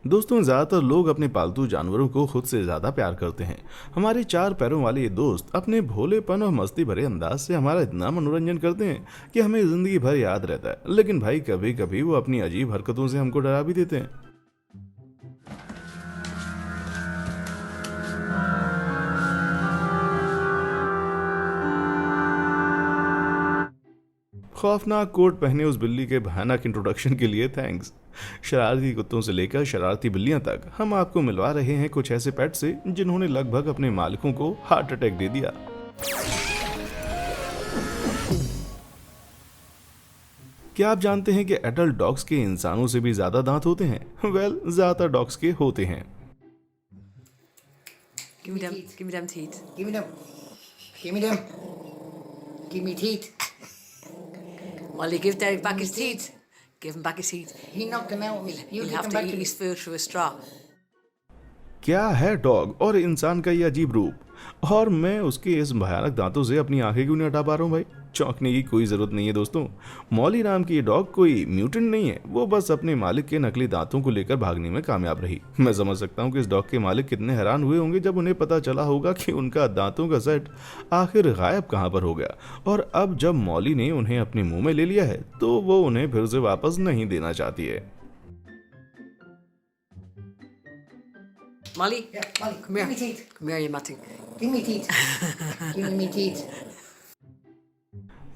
दोस्तों, ज्यादातर लोग अपने पालतू जानवरों को खुद से ज्यादा प्यार करते हैं। हमारे चार पैरों वाले ये दोस्त अपने भोलेपन और मस्ती भरे अंदाज से हमारा इतना मनोरंजन करते हैं कि हमें जिंदगी भर याद रहता है। लेकिन भाई, कभी कभी वो अपनी अजीब हरकतों से हमको डरा भी देते हैं। खौफनाक कोट पहने उस बिल्ली के भयानक इंट्रोडक्शन के लिए थैंक्स। शरारती कुत्तों से लेकर शरारती बिल्लियां तक, हम आपको मिलवा रहे हैं कुछ ऐसे पेट से जिन्होंने लगभग अपने मालिकों को हार्ट अटैक दे दिया। क्या आप जानते हैं कि एडल्ट डॉग्स के इंसानों से भी ज्यादा दांत होते हैं? ज्यादातर डॉग्स के होते हैं। Give me them. Give me them teeth. Give me them. Give me them. Give me teeth. Molly, give Derek back his teeth. Give him back his teeth. He knocked them out. You He'll give have them to back eat to his me. food through a straw. क्या है dog और इंसान का ये अजीब रूप, और मैं उसके इस भयानक दांतों से अपनी आंखें क्यों नहीं हटा पा रहा हूँ? भाई, चौंकने की कोई जरूरत नहीं है दोस्तों। मॉली नाम की ये डॉग कोई म्यूटेंट नहीं है, वो बस अपने मालिक के नकली दांतों को लेकर भागने में कामयाब रही। मैं समझ सकता हूँ कि इस डॉग के मालिक कितने हैरान हुए होंगे जब उन्हें पता चला होगा कि उनका दांतों का सेट आखिर गायब कहाँ पर हो गया। और अब जब मॉली ने उन्हें अपने मुंह में ले लिया है तो वो उन्हें फिर से वापस नहीं देना चाहती है। Molly, Yeah, Molly, come give me here. teeth. Come here, you matting. Give me teeth. Give me teeth.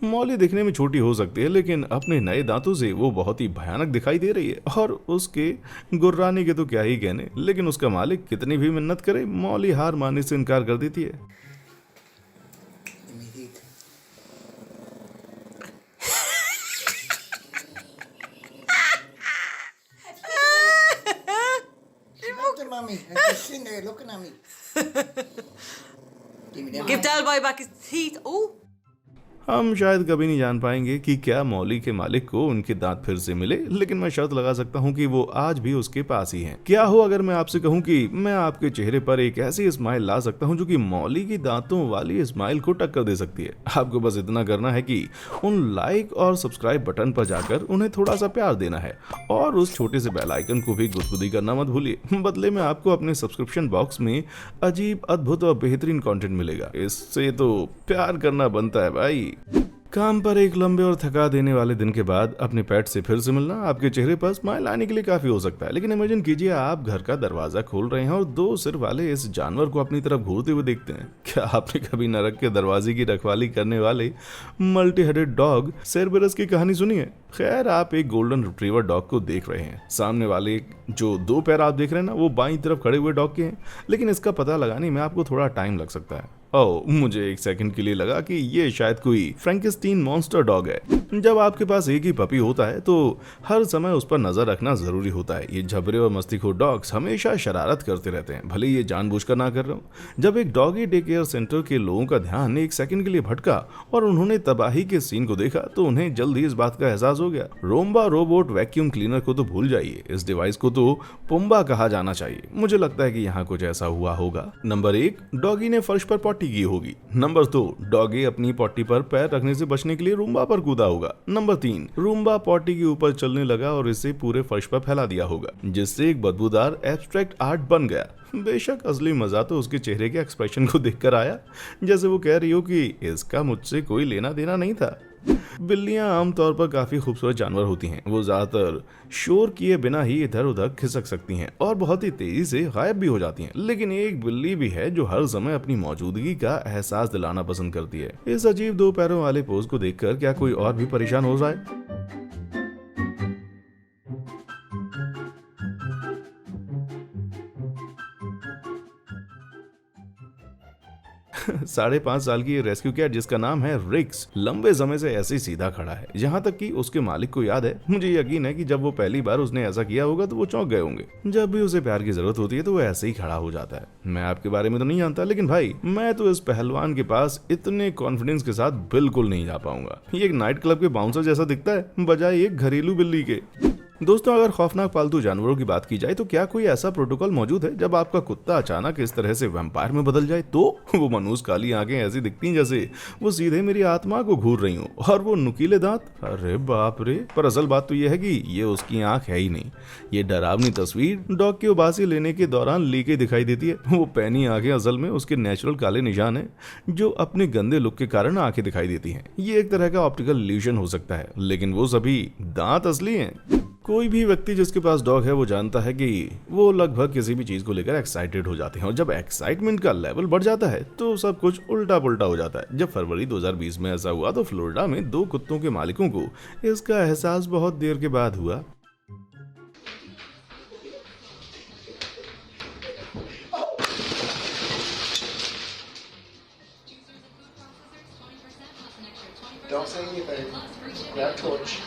Molly दिखने में छोटी हो सकती है, लेकिन अपने नए दांतों से वो बहुत ही भयानक दिखाई दे रही है। और उसके गुर्राने के तो क्या ही कहने, लेकिन उसका मालिक कितनी भी मिन्नत करे, मॉली हार मानने से इनकार कर देती है। Give me teeth. Look at mommy. I'm just sitting there looking at me. Give me them. Give Del Boy back his teeth. Oh. हम शायद कभी नहीं जान पाएंगे कि क्या मौली के मालिक को उनके दांत फिर से मिले, लेकिन मैं शर्त लगा सकता हूं कि वो आज भी उसके पास ही हैं। क्या हो अगर मैं आपसे कहूं कि मैं आपके चेहरे पर एक ऐसी स्माइल ला सकता हूं जो कि मौली की दांतों वाली स्माइल को टक्कर दे सकती है। आपको बस इतना करना है कि उन लाइक और सब्सक्राइब बटन पर जाकर उन्हें थोड़ा सा प्यार देना है, और उस छोटे से बेल आइकन को भी गुदगुदी करना मत भूलिए। बदले में आपको अपने सब्सक्रिप्शन बॉक्स में अजीब, अद्भुत और बेहतरीन कंटेंट मिलेगा। इससे तो प्यार करना बनता है भाई। काम पर एक लंबे और थका देने वाले दिन के बाद अपने पेट से फिर से मिलना आपके चेहरे पर स्माइल आने के लिए काफी हो सकता है। लेकिन इमेजिन कीजिए, आप घर का दरवाजा खोल रहे हैं और दो सिर वाले इस जानवर को अपनी तरफ घूरते हुए देखते हैं। क्या आपने कभी नरक के दरवाजे की रखवाली करने वाले मल्टी हेडेड डॉग सेरबेरस की कहानी सुनी है? खैर, आप एक गोल्डन रिट्रीवर डॉग को देख रहे हैं। सामने वाले जो दो पैर आप देख रहे हैं ना, वो बाईं तरफ खड़े हुए डॉग के हैं, लेकिन इसका पता लगाने में आपको थोड़ा टाइम लग सकता है। मुझे एक सेकंड के लिए लगा कि ये शायद कोई फ्रैंकेस्टीन मॉन्स्टर डॉग है। जब आपके पास एक ही पपी होता है तो हर समय उस पर नजर रखना जरूरी होता है। ये झबरे और मस्तीखोर डॉग्स हमेशा शरारत करते रहते हैं, भले ये जानबूझकर ना कर रहे हो। जब एक डॉगी डे केयर सेंटर के लोगों का ध्यान एक सेकंड के लिए भटका और उन्होंने तबाही के सीन को देखा तो उन्हें जल्द ही इस बात का एहसास हो गया। रोम्बा रोबोट वैक्यूम क्लीनर को तो भूल जाइए, इस डिवाइस को तो पुम्बा कहा जाना चाहिए। मुझे लगता है कि यहाँ कुछ ऐसा हुआ होगा। नंबर 1, डॉगी ने फर्श पर पॉटी की होगी। नंबर 2, डॉगी अपनी पॉटी पर पैर रखने से बचने के लिए रूम्बा पर कूदा होगा। नंबर 3, रूम्बा पॉटी के ऊपर चलने लगा और इसे पूरे फर्श पर फैला दिया होगा, जिससे एक बदबूदार एब्स्ट्रैक्ट आर्ट बन गया। बेशक असली मजा तो उसके चेहरे के एक्सप्रेशन को देखकर आया, जैसे वो कह रही हो कि इसका मुझसे कोई लेना देना नहीं था। बिल्लियां आमतौर पर काफी खूबसूरत जानवर होती हैं। वो ज्यादातर शोर किए बिना ही इधर उधर खिसक सकती हैं और बहुत ही तेजी से गायब भी हो जाती हैं। लेकिन एक बिल्ली भी है जो हर समय अपनी मौजूदगी का एहसास दिलाना पसंद करती है। इस अजीब दो पैरों वाले पोज को देखकर क्या कोई और भी परेशान हो जाए? 5.5 साल की रेस्क्यू कैट जिसका नाम है रिक्स लंबे समय से ऐसे ही सीधा खड़ा है, यहाँ तक कि उसके मालिक को याद है। मुझे यकीन है कि जब वो पहली बार उसने ऐसा किया होगा तो वो चौंक गए होंगे। जब भी उसे प्यार की जरूरत होती है तो वो ऐसे ही खड़ा हो जाता है। मैं आपके बारे में तो नहीं जानता, लेकिन भाई मैं तो इस पहलवान के पास इतने कॉन्फिडेंस के साथ बिल्कुल नहीं जा पाऊंगा। ये एक नाइट क्लब के बाउंसर जैसा दिखता है बजाय एक घरेलू बिल्ली के। दोस्तों, अगर खौफनाक पालतू जानवरों की बात की जाए तो क्या कोई ऐसा प्रोटोकॉल मौजूद है जब आपका कुत्ता अचानक इस तरह से वैम्पायर में बदल जाए? तो वो मनूस काली आंखें ऐसी दिखती हैं जैसे वो सीधे मेरी आत्मा को घूर रही हूँ, और वो नुकीले दांत, अरे बाप रे। पर असल बात तो ये है कि ये उसकी आंख है ही नहीं। ये डरावनी तस्वीर डॉग की उबासी लेने के दौरान ली गई दिखाई देती है। वो पैनी आंखें असल में उसके नेचुरल काले निशान है जो अपने गंदे लुक के कारण आंखें दिखाई देती हैं। ये एक तरह का ऑप्टिकल इल्यूजन हो सकता है, लेकिन वो सभी दांत असली हैं। कोई भी व्यक्ति जिसके पास डॉग है वो जानता है कि वो लगभग किसी भी चीज को लेकर एक्साइटेड हो जाते हैं, और जब एक्साइटमेंट का लेवल बढ़ जाता है तो सब कुछ उल्टा पुल्टा हो जाता है। जब फरवरी 2020 में ऐसा हुआ तो फ्लोरिडा में 2 कुत्तों के मालिकों को इसका एहसास बहुत देर के बाद हुआ। Don't say anything. Grab torch.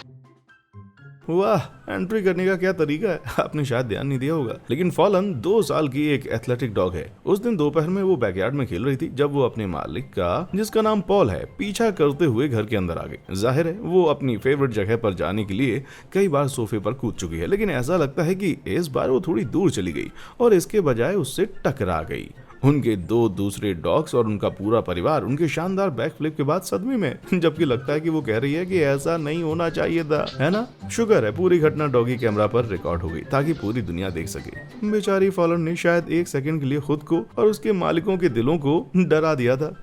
वाह, एंट्री करने का क्या तरीका है, आपने शायद ध्यान नहीं दिया होगा। लेकिन फॉलन 2 साल की एक एथलेटिक डॉग है। उस दिन दोपहर में वो बैकयार्ड में खेल रही थी जब वो अपने मालिक का, जिसका नाम पॉल है, पीछा करते हुए घर के अंदर आ गई। जाहिर है वो अपनी फेवरेट जगह पर जाने के लिए कई बार सोफे पर कूद चुकी है, लेकिन ऐसा लगता है कि इस बार वो थोड़ी दूर चली गई और इसके बजाय उससे टकरा गई। उनके 2 दूसरे डॉग्स और उनका पूरा परिवार उनके शानदार बैक फ्लिप के बाद सदमे में, जबकि लगता है कि वो कह रही है कि ऐसा नहीं होना चाहिए था, है ना। शुक्र है पूरी घटना डॉगी कैमरा पर रिकॉर्ड हो गई ताकि पूरी दुनिया देख सके। बेचारी फॉलन ने शायद 1 सेकंड के लिए खुद को और उसके मालिकों के दिलों को डरा दिया था,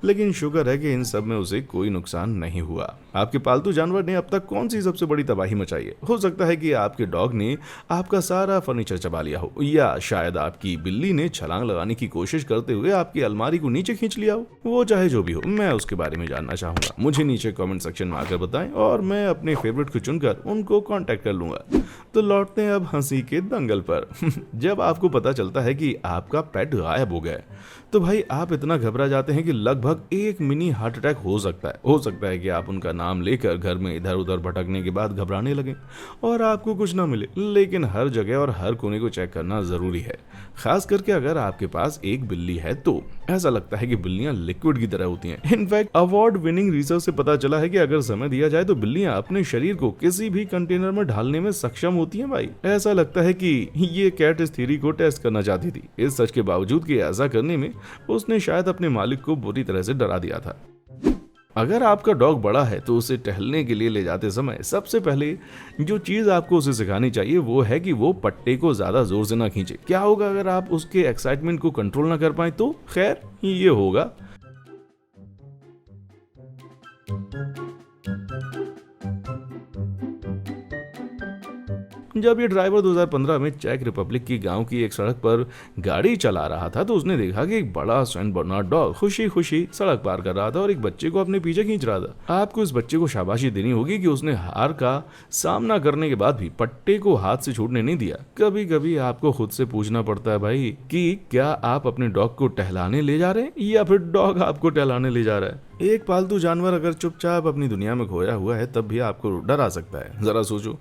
लेकिन शुक्र है कि इन सब में उसे कोई नुकसान नहीं हुआ। आपके पालतू जानवर ने अब तक कौन सी सबसे बड़ी तबाही मचाई है? हो सकता है कि आपके डॉग ने आपका सारा फर्नीचर चबा लिया हो, या शायद आपकी बिल्ली ने छलांग लगाने की कोशिश करते हुए आपकी अलमारी को नीचे खींच लिया हो। वो चाहे जो भी हो, मैं उसके बारे में जानना चाहूंगा। मुझे नीचे कमेंट सेक्शन में आकर बताएं और मैं अपने फेवरेट को चुनकर उनको कांटेक्ट कर लूंगा। तो लौटते हैं अब हंसी के दंगल पर। जब आपको पता चलता है कि आपका पेट गायब हो गया है तो भाई आप इतना घबरा जाते हैं कि लगभग एक मिनी हार्ट अटैक हो सकता है। हो सकता है कि आप उनका नाम लेकर घर में इधर उधर भटकने के बाद घबराने लगे और आपको कुछ ना मिले, लेकिन हर जगह और हर कोने को चेक करना जरूरी है। खास करके अगर आपके पास एक बिल्ली है तो ऐसा लगता है कि बिल्लियां लिक्विड की तरह होती हैं। इनफैक्ट अवार्ड विनिंग रिसर्च से पता चला है कि अगर समय दिया जाए तो बिल्लियां अपने शरीर को किसी भी कंटेनर में ढालने में सक्षम होती हैं। भाई ऐसा लगता है कि ये कैट इस थ्योरी को टेस्ट करना चाहती थी, इस सच के बावजूद कि ऐसा करने में उसने शायद अपने मालिक को बुरी तरह से डरा दिया था। अगर आपका डॉग बड़ा है तो उसे टहलने के लिए ले जाते समय सबसे पहले जो चीज आपको उसे सिखानी चाहिए वो है कि वो पट्टे को ज्यादा जोर से ना खींचे। क्या होगा अगर आप उसके एक्साइटमेंट को कंट्रोल ना कर पाए? तो खैर ये होगा। जब ये ड्राइवर 2015 में चेक रिपब्लिक की गांव की एक सड़क पर गाड़ी चला रहा था तो उसने देखा कि एक बड़ा सेंट बर्नार्ड डॉग खुशी खुशी सड़क पार कर रहा था और एक बच्चे को अपने पीछे खींच रहा था। आपको इस बच्चे को शाबाशी देनी होगी कि उसने हार का सामना करने के बाद भी पट्टे को हाथ से छूटने नहीं दिया। कभी कभी आपको खुद से पूछना पड़ता है भाई कि क्या आप अपने डॉग को टहलाने ले जा रहे हैं या फिर डॉग आपको टहलाने ले जा रहा है। एक पालतू जानवर अगर चुपचाप अपनी दुनिया में खोया हुआ है तब भी आपको डरा सकता है। जरा सोचो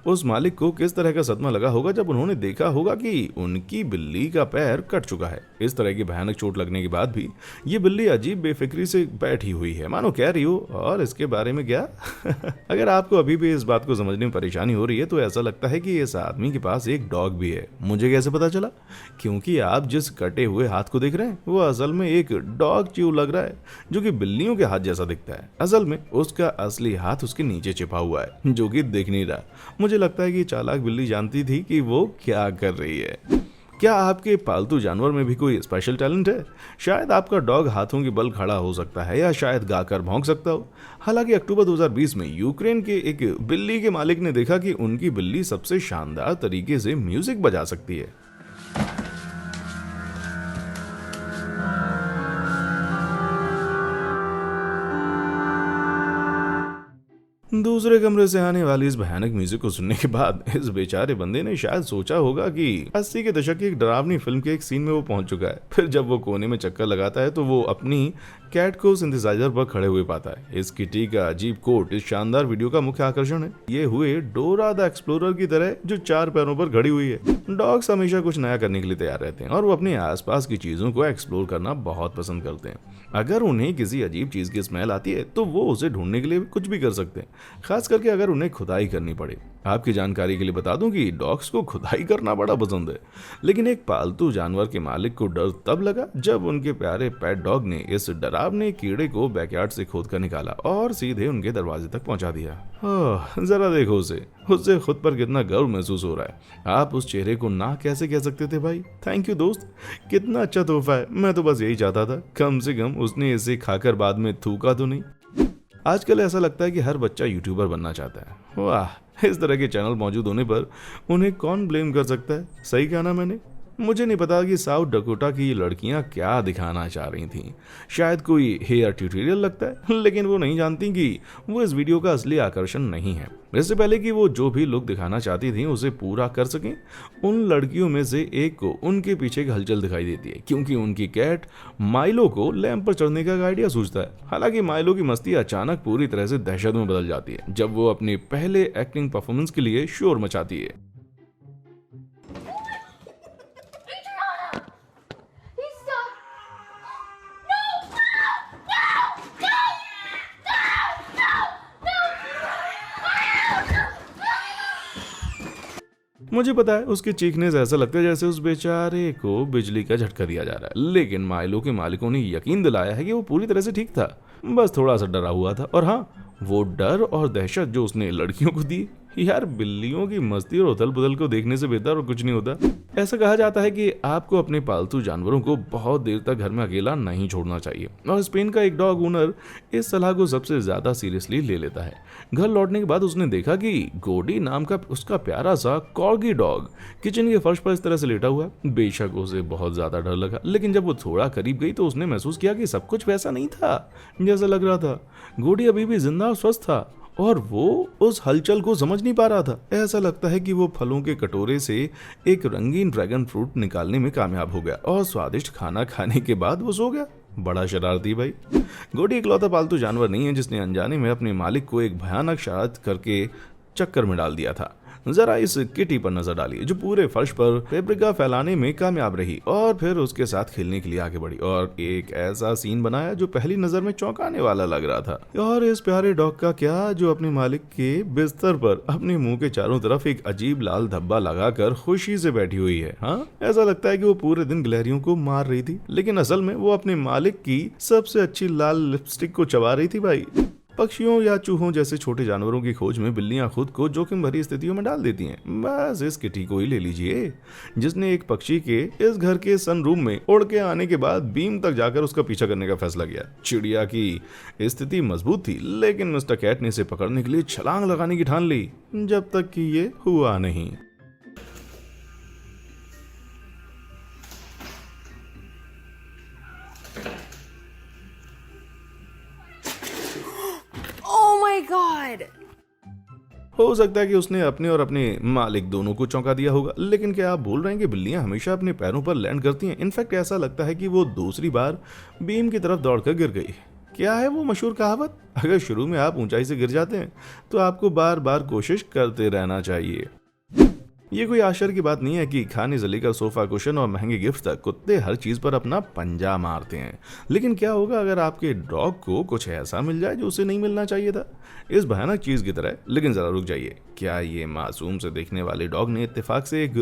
उस मालिक को किस तरह का सदमा लगा होगा जब उन्होंने देखा होगा कि उनकी बिल्ली का पैर कट चुका है। इस तरह की भयानक चोट लगने के बाद भी ये बिल्ली अजीब बेफिक्री से बैठी हुई है, मानो कह रही हो और इसके बारे में क्या। अगर आपको अभी भी इस बात को समझने में परेशानी हो रही है तो ऐसा लगता है कि इस आदमी के पास एक डॉग भी है। मुझे कैसे पता चला? क्योंकि आप जिस कटे हुए हाथ को देख रहे हैं वो असल में एक डॉग च्यू लग रहा है जो कि बिल्लियों के हाथ जैसा दिखता है। असल में उसका असली हाथ उसके नीचे छिपा हुआ है जो कि दिख नहीं रहा। मुझे लगता है कि चालाक बिल्ली जानती थी कि वो क्या कर रही है। क्या आपके पालतू जानवर में भी कोई स्पेशल टैलेंट है? शायद आपका डॉग हाथों के बल खड़ा हो सकता है या शायद गाकर भौंक सकता हो। हालांकि अक्टूबर 2020 में यूक्रेन के एक बिल्ली के मालिक ने देखा कि उनकी बिल्ली सबसे शानदार तरीके से म्यूजिक बजा सकती है। दूसरे कमरे से आने वाली इस भयानक म्यूजिक को सुनने के बाद इस बेचारे बंदे ने शायद सोचा होगा कि 80 के दशक की एक डरावनी फिल्म के एक सीन में वो पहुंच चुका है। फिर जब वो कोने में चक्कर लगाता है तो वो अपनी कैट को सिंथेसाइजर पर खड़े हुए पाता है। इस किटी का अजीब कोट इस शानदार वीडियो का मुख्य आकर्षण है। ये हुए डोरा द एक्सप्लोरर की तरह जो 4 पैरों पर खड़ी हुई है। डॉग्स हमेशा कुछ नया करने के लिए तैयार रहते हैं और वो अपने आसपास की चीजों को एक्सप्लोर करना बहुत पसंद करते हैं। अगर उन्हें किसी अजीब चीज की स्मेल आती है तो वो उसे ढूंढने के लिए कुछ भी कर सकते हैं। खास करके अगर उन्हें खुदाई करनी पड़े। आपकी जानकारी के लिए बता दूं कि डॉग्स को खुदाई करना बड़ा पसंद है, लेकिन एक पालतू जानवर के मालिक को डर तब लगा जब उनके प्यारे पेट डॉग ने इस डरावने कीड़े को बैकयार्ड से खोद कर निकाला और सीधे उनके दरवाजे तक पहुंचा दिया। जरा देखो उससे खुद पर कितना गर्व महसूस हो रहा है। आप उस चेहरे को ना कैसे कह सकते थे भाई। थैंक यू दोस्त, कितना अच्छा तोहफा है। मैं तो बस यही चाहता था, कम से कम उसने इसे खाकर बाद में थूका तो नहीं। आजकल ऐसा लगता है कि हर बच्चा यूट्यूबर बनना चाहता है। वाह, इस तरह के चैनल मौजूद होने पर उन्हें कौन ब्लेम कर सकता है। सही कहा ना मैंने। मुझे नहीं पता कि साउथ डकोटा की लड़कियां क्या दिखाना चाह रही थीं। शायद कोई हेयर ट्यूटोरियल लगता है, लेकिन वो नहीं जानती कि वो इस वीडियो का असली आकर्षण नहीं है। इससे पहले कि वो जो भी लुक दिखाना चाहती थी उसे पूरा कर सकें, उन लड़कियों में से एक को उनके पीछे एक हलचल दिखाई देती है, क्योंकि उनकी कैट माइलो को लैंप पर चढ़ने का आइडिया सूझता है। हालांकि माइलो की मस्ती अचानक पूरी तरह से दहशत में बदल जाती है जब वो अपने पहले एक्टिंग परफॉर्मेंस के लिए शोर मचाती है। मुझे पता है उसके चीखने से ऐसा लगता है जैसे उस बेचारे को बिजली का झटका दिया जा रहा है, लेकिन माइलो के मालिकों ने यकीन दिलाया है कि वो पूरी तरह से ठीक था, बस थोड़ा सा डरा हुआ था। और हाँ, वो डर और दहशत जो उसने लड़कियों को दी, यार बिल्लियों की मस्ती और उथल पुथल को देखने से बेहतर और कुछ नहीं होता। ऐसा कहा जाता है कि आपको अपने पालतू जानवरों को बहुत देर तक घर में अकेला नहीं छोड़ना चाहिए, और स्पेन का एक डॉग ओनर इस सलाह को सबसे ज्यादा सीरियसली ले लेता है। घर लौटने के बाद उसने देखा कि गोडी नाम का उसका प्यारा सा कॉर्गी डॉग किचन के फर्श पर इस तरह से लेटा हुआ है। बेशक उसे बहुत ज्यादा डर लगा, लेकिन जब वो थोड़ा करीब गई तो उसने महसूस किया कि सब कुछ वैसा नहीं था जैसा लग रहा था। गोडी अभी भी जिंदा और स्वस्थ था, और वो उस हलचल को समझ नहीं पा रहा था। ऐसा लगता है कि वो फलों के कटोरे से एक रंगीन ड्रैगन फ्रूट निकालने में कामयाब हो गया, और स्वादिष्ट खाना खाने के बाद वो सो गया। बड़ा शरारती भाई। गोडी इकलौता पालतू जानवर नहीं है जिसने अनजाने में अपने मालिक को एक भयानक शरारत करके चक्कर में डाल दिया था। जरा इस किटी पर नजर डालिए जो पूरे फर्श पर पेपरिका फैलाने में कामयाब रही और फिर उसके साथ खेलने के लिए आगे बढ़ी और एक ऐसा सीन बनाया जो पहली नजर में चौंकाने वाला लग रहा था। और इस प्यारे डॉग का क्या जो अपने मालिक के बिस्तर पर अपने मुंह के चारों तरफ एक अजीब लाल धब्बा लगाकर खुशी से बैठी हुई है। हाँ, ऐसा लगता है कि वो पूरे दिन गिलहरियों को मार रही थी, लेकिन असल में वो अपने मालिक की सबसे अच्छी लाल लिपस्टिक को चबा रही थी भाई। पक्षियों या चूहों जैसे छोटे जानवरों की खोज में बिल्लियां खुद को जोखिम भरी स्थितियों में डाल देती हैं। बस इस किटी को ही ले लीजिए जिसने एक पक्षी के इस घर के सनरूम में उड़ के आने के बाद बीम तक जाकर उसका पीछा करने का फैसला किया। चिड़िया की स्थिति मजबूत थी, लेकिन मिस्टर कैट ने इसे पकड़ने के लिए छलांग लगाने की ठान ली, जब तक कि ये हुआ नहीं। God! हो सकता है कि उसने अपने और अपने मालिक दोनों को चौंका दिया होगा, लेकिन क्या आप बोल रहे हैं कि बिल्लियां हमेशा अपने पैरों पर लैंड करती हैं? इनफैक्ट ऐसा लगता है कि वो दूसरी बार बीम की तरफ दौड़कर गिर गई। क्या है वो मशहूर कहावत, अगर शुरू में आप ऊंचाई से गिर जाते हैं तो आपको बार बार कोशिश करते रहना चाहिए। ये कोई आश्चर्य की बात नहीं है कि खाने से लेकर सोफा कुशन और महंगे गिफ्ट तक कुत्ते हर चीज पर अपना पंजा मारते हैं। लेकिन क्या होगा अगर आपके डॉग को कुछ ऐसा मिल जाए जो उसे नहीं मिलना चाहिए था, इस भयानक चीज की तरह? लेकिन जरा रुक जाइए, क्या ये मासूम से देखने वाले डॉग ने इत्तेफाक से एक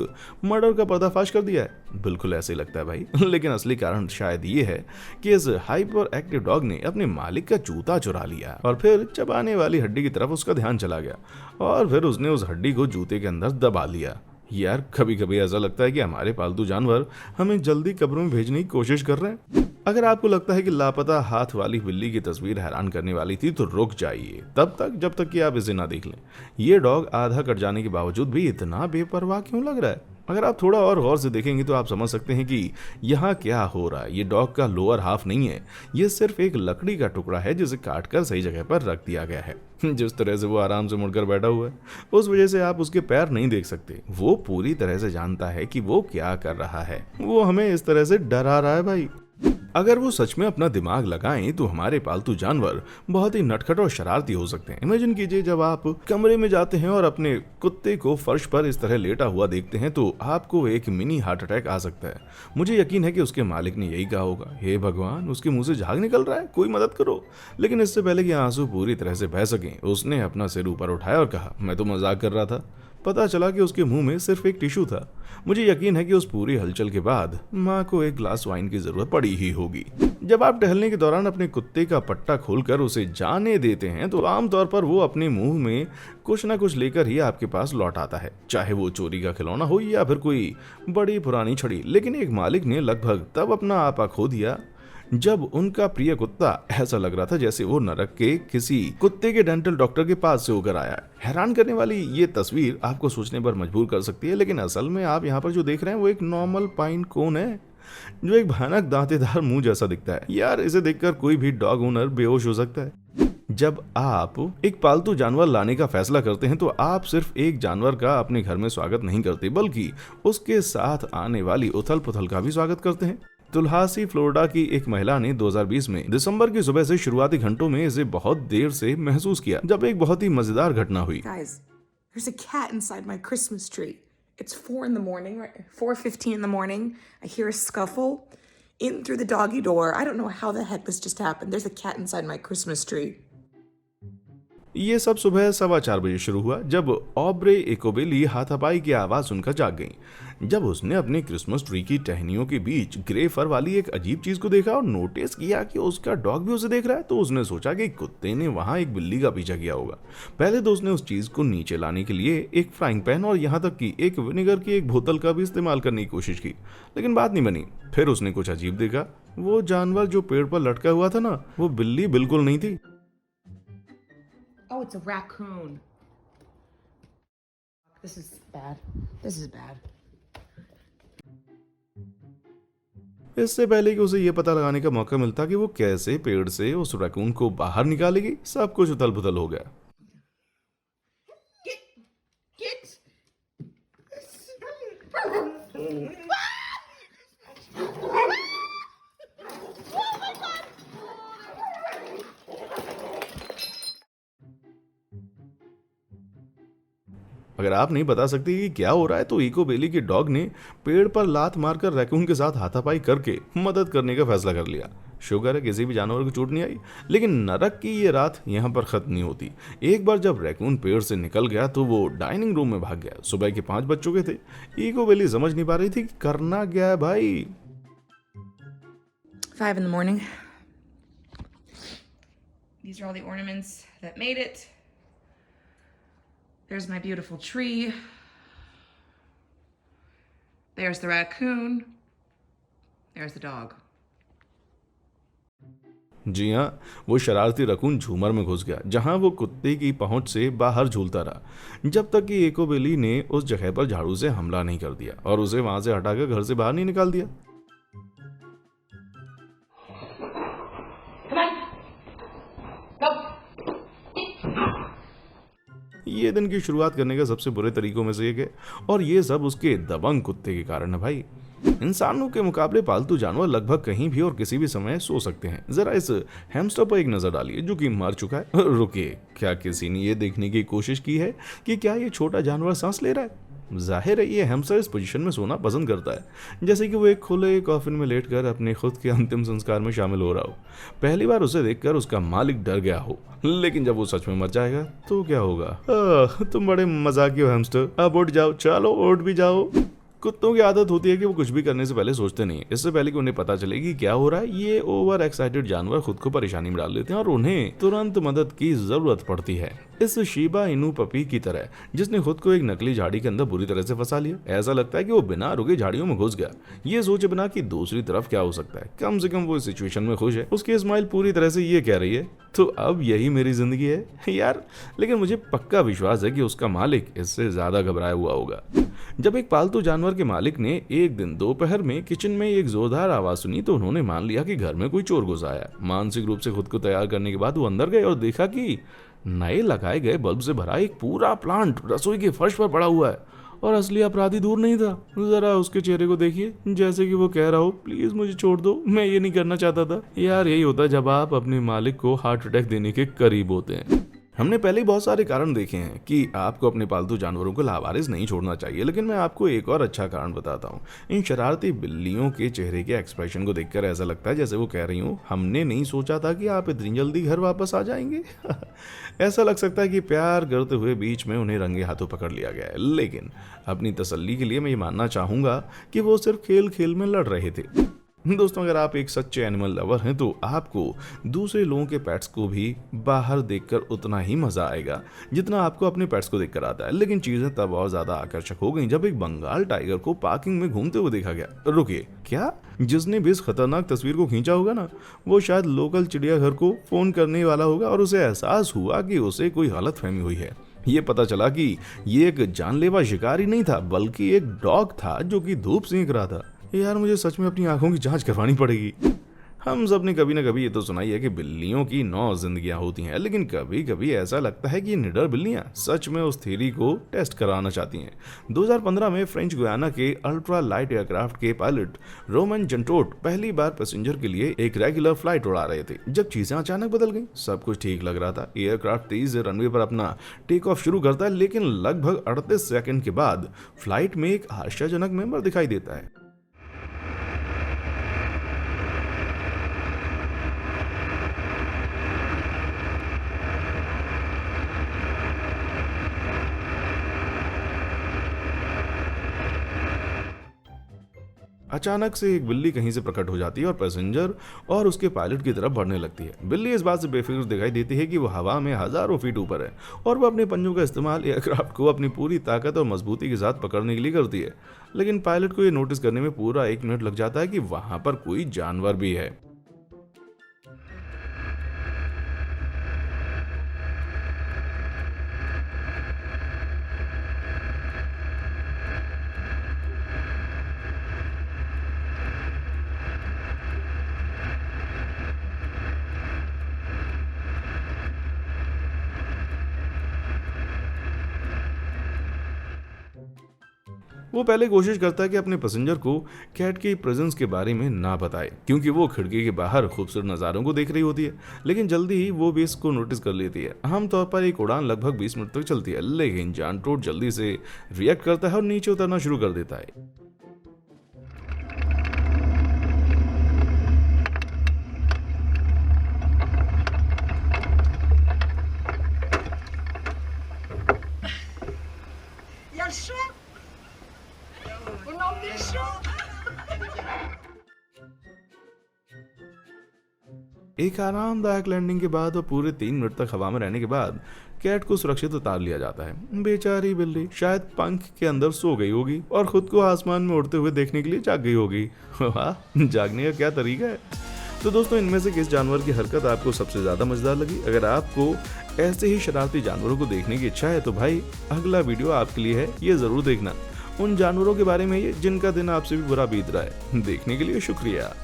मर्डर का पर्दाफाश कर दिया है? बिल्कुल ऐसे ही लगता है भाई। लेकिन असली कारण शायद ये है कि इस हाइपर एक्टिव डॉग ने अपने मालिक का जूता चुरा लिया और फिर चबाने वाली हड्डी की तरफ उसका ध्यान चला गया और फिर उसने उस हड्डी को जूते के अंदर दबा लिया। यार कभी कभी ऐसा लगता है कि हमारे पालतू जानवर हमें जल्दी कब्रों में भेजने की कोशिश कर रहे हैं। अगर आपको लगता है कि लापता हाथ वाली बिल्ली की तस्वीर हैरान करने वाली थी तो रुक जाइए तब तक जब तक कि आप इसे ना देख लें। ये डॉग आधा कट जाने के बावजूद भी इतना बेपरवाह क्यों लग रहा है? अगर आप थोड़ा और गौर से देखेंगे तो आप समझ सकते हैं कि यहाँ क्या हो रहा है। ये डॉग का लोअर हाफ नहीं है, ये सिर्फ एक लकड़ी का टुकड़ा है जिसे काटकर सही जगह पर रख दिया गया है। जिस तरह से वो आराम से मुड़कर बैठा हुआ है उस वजह से आप उसके पैर नहीं देख सकते। वो पूरी तरह से जानता है कि वो क्या कर रहा है, वो हमें इस तरह से डरा रहा है भाई। अगर वो सच में अपना दिमाग लगाएं तो हमारे पालतू जानवर बहुत ही नटखट और शरारती हो सकते हैं। इमेजिन कीजिए जब आप कमरे में जाते हैं और अपने कुत्ते को फर्श पर इस तरह लेटा हुआ देखते हैं तो आपको एक मिनी हार्ट अटैक आ सकता है। मुझे यकीन है कि उसके मालिक ने यही कहा होगा, हे भगवान उसके मुंह से झाग निकल रहा है, कोई मदद करो। लेकिन इससे पहले कि आंसू पूरी तरह से बह सकें उसने अपना सिर ऊपर उठाया और कहा, मैं तो मजाक कर रहा था। पता चला कि उसके मुंह में सिर्फ एक टिश्यू था। मुझे यकीन है कि उस पूरी हलचल के बाद माँ को एक ग्लास वाइन की जरूरत पड़ी ही होगी। जब आप टहलने के दौरान अपने कुत्ते का पट्टा खोलकर उसे जाने देते हैं तो आमतौर पर वो अपने मुंह में कुछ ना कुछ लेकर ही आपके पास लौट आता है, चाहे वो चोरी का खिलौना हो या फिर कोई बड़ी पुरानी छड़ी। लेकिन एक मालिक ने लगभग तब अपना आपा खो दिया जब उनका प्रिय कुत्ता ऐसा लग रहा था जैसे वो नरक के किसी कुत्ते के डेंटल डॉक्टर के पास से होकर आया। हैरान करने वाली ये तस्वीर आपको सोचने पर मजबूर कर सकती है, लेकिन असल में आप यहाँ पर जो देख रहे हैं वो एक नॉर्मल पाइन कोन है जो एक भयानक दांतेदार मुंह जैसा दिखता है। यार इसे देखकर कोई भी डॉग ओनर बेहोश हो सकता है। जब आप एक पालतू जानवर लाने का फैसला करते हैं तो आप सिर्फ एक जानवर का अपने घर में स्वागत नहीं करते बल्कि उसके साथ आने वाली उथल पुथल का भी स्वागत करते हैं। तुलहासी फ्लोरिडा की एक महिला ने 2020 में दिसंबर की सुबह से शुरुआती घंटों में इसे बहुत देर से महसूस किया जब एक बहुत ही मजेदार घटना हुई। Guys, there's a cat inside my Christmas tree. It's 4 in the morning, right? 4:15 in the morning. I hear a scuffle in through the doggy door. I don't know how the heck this just happened. There's a cat inside my Christmas tree. ये सब सुबह 4:15 बजे शुरू हुआ जब Aubrey एकोबेली हाथापाई की आवाज सुनकर जाग गई। जब उसने अपने क्रिसमस ट्री की टहनियों के बीच ग्रे फर वाली एक अजीब चीज को देखा और नोटिस किया कि उसका डॉग भी उसे देख रहा है तो उसने सोचा कि कुत्ते ने वहां एक बिल्ली का पीछा किया होगा। पहले तो उसने उस चीज को नीचे लाने के लिए एक फ्राइंग पैन और यहाँ तक कि एक विनेगर की एक बोतल का भी इस्तेमाल करने की कोशिश की, लेकिन बात नहीं बनी। फिर उसने कुछ अजीब देखा। वो जानवर जो पेड़ पर लटका हुआ था ना, वो बिल्ली बिल्कुल नहीं थी। Oh, it's a raccoon. This is bad. This is bad. इससे पहले कि उसे यह पता लगाने का मौका मिलता कि वो कैसे पेड़ से उस रैकून को बाहर निकालेगी, सब कुछ उथल पुथल हो गया। Get. अगर आप नहीं बता सकते कि क्या हो रहा है तो इकोबेली के डॉग ने पेड़ पर लात मारकर रैकून के साथ हाथापाई करके मदद करने का फैसला कर लिया। शुक्र है किसी भी जानवर को चोट नहीं आई, लेकिन नरक की ये रात यहाँ पर खत्म नहीं होती। एक बार जब रैकून पेड़ से निकल गया तो वो डाइनिंग रूम में भाग गया। सुबह के 5 बज चुके थे। इकोबेली समझ नहीं पा रही थी कि करना क्या है भाई। 5 in the morning. These are all the ornaments that made it. There's my beautiful tree. There's the raccoon. There's the dog. जी हाँ, वो शरारती रकून झूमर में घुस गया जहां वो कुत्ते की पहुंच से बाहर झूलता रहा जब तक कि एकोबेली ने उस जगह पर झाड़ू से हमला नहीं कर दिया और उसे वहां से हटाकर घर से बाहर नहीं निकाल दिया। ये दिन की शुरुआत करने का सबसे बुरे तरीकों में से एक है और ये सब उसके दबंग कुत्ते के कारण है भाई। इंसानों के मुकाबले पालतू जानवर लगभग कहीं भी और किसी भी समय सो सकते हैं। जरा इस हैमस्टर पर एक नजर डालिए जो कि मर चुका है। रुकिए, क्या किसी ने ये देखने की कोशिश की है कि क्या ये छोटा जानवर सांस ले रहा है? जाहिर है ये हैमस्टर इस पोजीशन में सोना पसंद करता है, जैसे कि वो एक खुले कॉफिन में लेटकर अपने खुद के अंतिम संस्कार में शामिल हो रहा हो। पहली बार उसे देखकर उसका मालिक डर गया हो, लेकिन जब वो सच में मर जाएगा तो क्या होगा? तुम बड़े मजाकी हो हैमस्टर, अब उठ जाओ, चलो उठ भी जाओ। कुत्तों की आदत होती है कि वो कुछ भी करने से पहले सोचते नहीं है। इससे पहले कि उन्हें पता चले कि क्या हो रहा है, ये ओवर एक्साइटेड जानवर खुद को परेशानी में डाल देते हैं और उन्हें तुरंत मदद की जरूरत पड़ती है। इस शिबा इनू पपी की तरह जिसने खुद को एक नकली झाड़ी के अंदर बुरी तरह से फंसा लिया। ऐसा लगता है कि वो बिना रुके झाड़ियों में घुस गया, ये सोचे बिना कि दूसरी तरफ क्या हो सकता है। कम से कम वो इस सिचुएशन में खुश है। उसकी स्माइल पूरी तरह से ये कह रही है, तो अब यही मेरी जिंदगी है यार। लेकिन मुझे पक्का विश्वास है कि उसका मालिक इससे ज्यादा घबराया हुआ होगा। जब एक पालतू जानवर के मालिक ने एक दिन दोपहर में किचन में एक जोरदार आवाज सुनी तो उन्होंने मान लिया कि घर में कोई चोर घुस आया। मानसिक रूप से खुद को तैयार करने के बाद वो अंदर गए और देखा कि नए लगाए गए बल्ब से भरा एक पूरा प्लांट रसोई के फर्श पर पड़ा हुआ है और असली अपराधी दूर नहीं था। जरा उसके चेहरे को देखिए, जैसे कि वो कह रहा हो प्लीज मुझे छोड़ दो, मैं ये नहीं करना चाहता था। यार यही होता है जब आप अपने मालिक को हार्ट अटैक देने के करीब होते हैं। हमने पहले ही बहुत सारे कारण देखे हैं कि आपको अपने पालतू जानवरों को लावारिस नहीं छोड़ना चाहिए, लेकिन मैं आपको एक और अच्छा कारण बताता हूँ। इन शरारती बिल्लियों के चेहरे के एक्सप्रेशन को देखकर ऐसा लगता है जैसे वो कह रही हूँ हमने नहीं सोचा था कि आप इतनी जल्दी घर वापस आ जाएंगे। ऐसा लग सकता है कि प्यार करते हुए बीच में उन्हें रंगे हाथों पकड़ लिया गया है, लेकिन अपनी तसल्ली के लिए मैं ये मानना चाहूंगा कि वो सिर्फ खेल खेल में लड़ रहे थे। दोस्तों, अगर आप एक सच्चे एनिमल लवर हैं तो आपको दूसरे लोगों के पेट्स को भी बाहर देखकर उतना ही मजा आएगा जितना आपको अपने पेट्स को देखकर आता है। लेकिन चीजें तब और ज्यादा आकर्षक हो गई जब एक बंगाल टाइगर को पार्किंग में घूमते हुए देखा गया। रुकिए, क्या? जिसने भी इस खतरनाक तस्वीर को खींचा होगा ना, वो शायद लोकल चिड़ियाघर को फोन करने वाला होगा और उसे एहसास हुआ कि उसे कोई गलतफहमी हुई है। ये पता चला कि ये एक जानलेवा शिकारी नहीं था बल्कि एक डॉग था जो कि धूप सेंक रहा था। यार मुझे सच में अपनी आंखों की जांच करवानी पड़ेगी। हम सब ने कभी ना कभी ये तो सुना ही है कि बिल्लियों की 9 जिंदगियां होती हैं, लेकिन कभी कभी ऐसा लगता है कि ये निडर बिल्लियां सच में उस थ्योरी को टेस्ट कराना चाहती हैं। 2015 में फ्रेंच गुयाना के अल्ट्रा लाइट एयरक्राफ्ट के पायलट रोमन जंटोट पहली बार पैसेंजर के लिए एक रेगुलर फ्लाइट उड़ा रहे थे जब चीजें अचानक बदल गई। सब कुछ ठीक लग रहा था, एयरक्राफ्ट तेज से रनवे पर अपना टेक ऑफ शुरू करता है, लेकिन लगभग 38 सेकंड के बाद फ्लाइट में एक आश्चर्यजनक मेंबर दिखाई देता है। अचानक से एक बिल्ली कहीं से प्रकट हो जाती है और पैसेंजर और उसके पायलट की तरफ बढ़ने लगती है। बिल्ली इस बात से बेफिक्र दिखाई देती है कि वो हवा में हजारों फीट ऊपर है और वो अपने पंजों का इस्तेमाल एयरक्राफ्ट को अपनी पूरी ताकत और मजबूती के साथ पकड़ने के लिए करती है। लेकिन पायलट को ये नोटिस करने में पूरा 1 मिनट लग जाता है कि वहां पर कोई जानवर भी है। वो पहले कोशिश करता है कि अपने पैसेंजर को कैट की प्रेजेंस के बारे में ना बताए क्योंकि वो खिड़की के बाहर खूबसूरत नज़ारों को देख रही होती है, लेकिन जल्दी ही वो भी इसको नोटिस कर लेती है। आमतौर पर एक उड़ान लगभग 20 मिनट तक चलती है, लेकिन जानटोट जल्दी से रिएक्ट करता है और नीचे उतरना शुरू कर देता है। Il y a le chat. On a emmené le chat. एक आरामदायक लैंडिंग के बाद और पूरे 3 मिनट तक हवा में रहने के बाद कैट को सुरक्षित उतार लिया जाता है। बेचारी बिल्ली शायद पंख के अंदर सो गई होगी और खुद को आसमान में उड़ते हुए देखने के लिए जाग गई होगी। वाह, जागने का क्या तरीका है। तो दोस्तों, इनमें से किस जानवर की हरकत आपको सबसे ज्यादा मजेदार लगी? अगर आपको ऐसे ही शरारती जानवरों को देखने की इच्छा है तो भाई अगला वीडियो आपके लिए है, ये जरूर देखना। उन जानवरों के बारे में ये जिनका दिन आपसे भी बुरा बीत रहा है। देखने के लिए शुक्रिया।